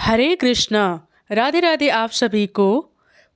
हरे कृष्णा। राधे राधे आप सभी को।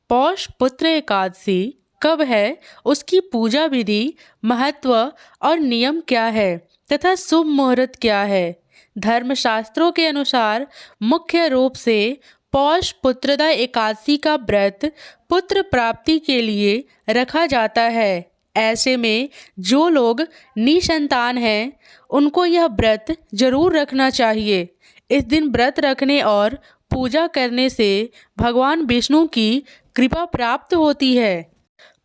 पौष पुत्र एकादशी कब है, उसकी पूजा विधि, महत्व और नियम क्या है तथा शुभ मुहूर्त क्या है। धर्मशास्त्रों के अनुसार मुख्य रूप से पौष पुत्रदा एकादशी का व्रत पुत्र प्राप्ति के लिए रखा जाता है। ऐसे में जो लोग निसंतान हैं उनको यह व्रत जरूर रखना चाहिए। इस दिन व्रत रखने और पूजा करने से भगवान विष्णु की कृपा प्राप्त होती है।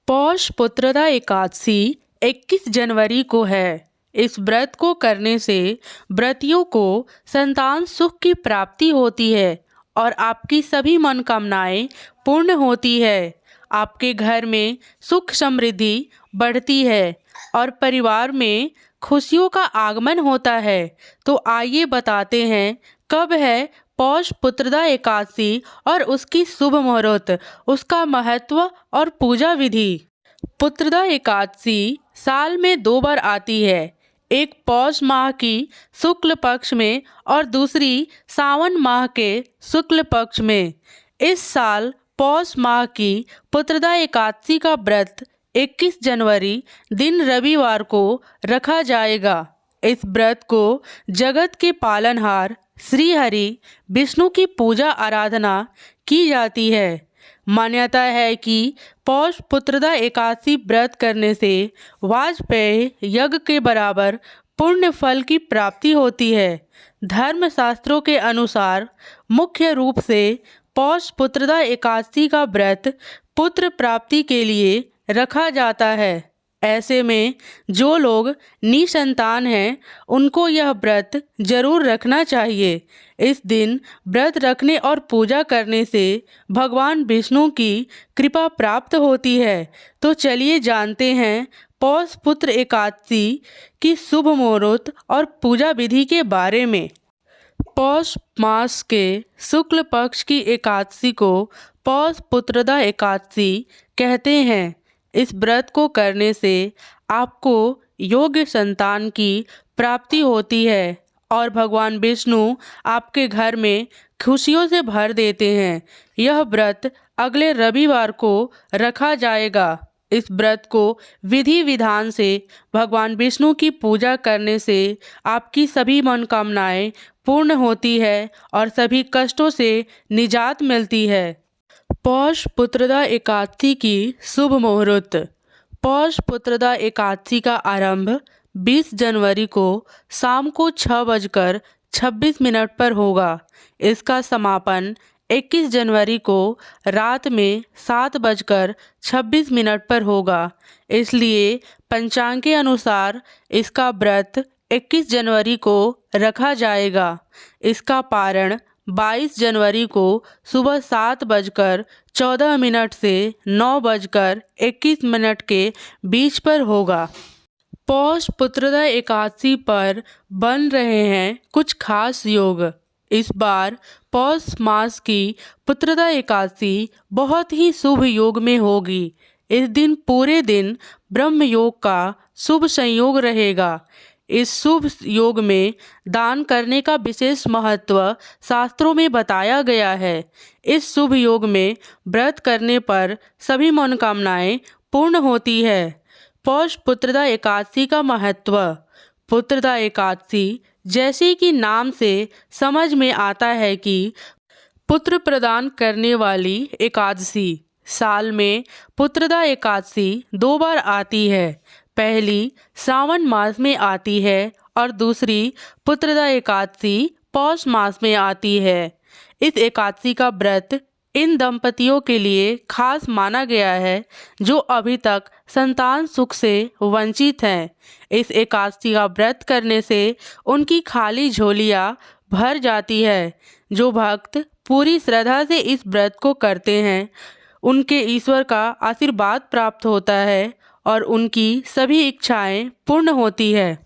पौष पुत्रदा एकादशी 21 जनवरी को है। इस व्रत को करने से व्रतियों को संतान सुख की प्राप्ति होती है और आपकी सभी मनोकामनाएं पूर्ण होती है। आपके घर में सुख समृद्धि बढ़ती है और परिवार में खुशियों का आगमन होता है। तो आइए बताते हैं कब है पौष पुत्रदा एकादशी और उसकी शुभ मुहूर्त, उसका महत्व और पूजा विधि। पुत्रदा एकादशी साल में 2 बार आती है, एक पौष माह की शुक्ल पक्ष में और दूसरी सावन माह के शुक्ल पक्ष में। इस साल पौष माह की पुत्रदा एकादशी का व्रत 21 जनवरी दिन रविवार को रखा जाएगा। इस व्रत को जगत के पालनहार श्री हरि विष्णु की पूजा आराधना की जाती है। मान्यता है कि पौष पुत्रदा एकादशी व्रत करने से वाजपेय यज्ञ के बराबर पुण्य फल की प्राप्ति होती है। धर्मशास्त्रों के अनुसार मुख्य रूप से पौष पुत्रदा एकादशी का व्रत पुत्र प्राप्ति के लिए रखा जाता है। ऐसे में जो लोग निसंतान हैं उनको यह व्रत जरूर रखना चाहिए। इस दिन व्रत रखने और पूजा करने से भगवान विष्णु की कृपा प्राप्त होती है। तो चलिए जानते हैं पौष पुत्र एकादशी की शुभ मुहूर्त और पूजा विधि के बारे में। पौष मास के शुक्ल पक्ष की एकादशी को पौष पुत्रदा एकादशी कहते हैं। इस व्रत को करने से आपको योग्य संतान की प्राप्ति होती है और भगवान विष्णु आपके घर में खुशियों से भर देते हैं। यह व्रत अगले रविवार को रखा जाएगा। इस व्रत को विधि विधान से भगवान विष्णु की पूजा करने से आपकी सभी मनोकामनाएं पूर्ण होती है और सभी कष्टों से निजात मिलती है। पौष पुत्रदा एकादशी की शुभ मुहूर्त। पौष पुत्रदा एकादशी का आरंभ 20 जनवरी को शाम को 6:26 पर होगा। इसका समापन 21 जनवरी को रात में 7:26 पर होगा। इसलिए पंचांग के अनुसार इसका व्रत 21 जनवरी को रखा जाएगा। इसका पारण 22 जनवरी को सुबह 7:14 से 9:21 के बीच पर होगा। पौष पुत्रदा एकादशी पर बन रहे हैं कुछ खास योग। इस बार पौष मास की पुत्रदा एकादशी बहुत ही शुभ योग में होगी। इस दिन पूरे दिन ब्रह्म योग का शुभ संयोग रहेगा। इस शुभ योग में दान करने का विशेष महत्व शास्त्रों में बताया गया है। इस शुभ योग में व्रत करने पर सभी मनोकामनाएं पूर्ण होती है। पौष पुत्रदा एकादशी का महत्व। पुत्रदा एकादशी जैसे कि नाम से समझ में आता है कि पुत्र प्रदान करने वाली एकादशी। साल में पुत्रदा एकादशी 2 बार आती है। पहली सावन मास में आती है और दूसरी पुत्रदा एकादशी पौष मास में आती है। इस एकादशी का व्रत इन दंपतियों के लिए खास माना गया है जो अभी तक संतान सुख से वंचित हैं। इस एकादशी का व्रत करने से उनकी खाली झोलियाँ भर जाती है। जो भक्त पूरी श्रद्धा से इस व्रत को करते हैं उनके ईश्वर का आशीर्वाद प्राप्त होता है और उनकी सभी इच्छाएं पूर्ण होती है।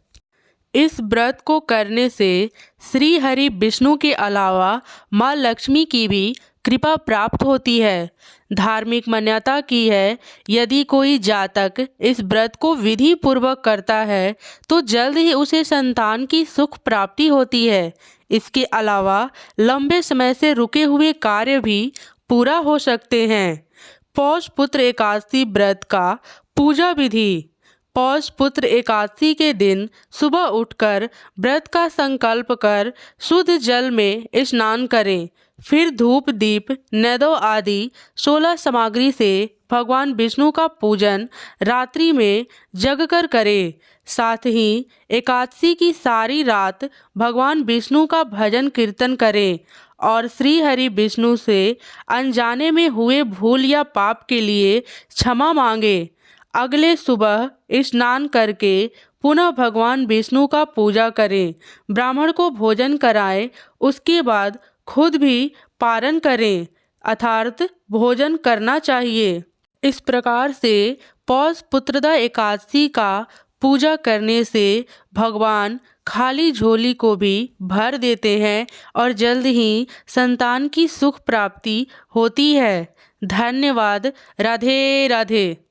इस व्रत को करने से श्री हरि विष्णु के अलावा माँ लक्ष्मी की भी कृपा प्राप्त होती है। धार्मिक मान्यता की है यदि कोई जातक इस व्रत को विधि पूर्वक करता है तो जल्द ही उसे संतान की सुख प्राप्ति होती है। इसके अलावा लंबे समय से रुके हुए कार्य भी पूरा हो सकते हैं। पौष पुत्र एकादशी व्रत का पूजा विधि। पौष पुत्र एकादशी के दिन सुबह उठकर व्रत का संकल्प कर शुद्ध जल में स्नान करें। फिर धूप दीप नैदो आदि 16 सामग्री से भगवान विष्णु का पूजन रात्रि में जगकर करें। साथ ही एकादशी की सारी रात भगवान विष्णु का भजन कीर्तन करें और श्री हरि विष्णु से अनजाने में हुए भूल या पाप के लिए क्षमा मांगे। अगले सुबह स्नान करके पुनः भगवान विष्णु का पूजा करें, ब्राह्मण को भोजन कराएं, उसके बाद खुद भी पारण करें अर्थात भोजन करना चाहिए। इस प्रकार से पौष पुत्रदा एकादशी का पूजा करने से भगवान खाली झोली को भी भर देते हैं और जल्द ही संतान की सुख प्राप्ति होती है। धन्यवाद। राधे राधे।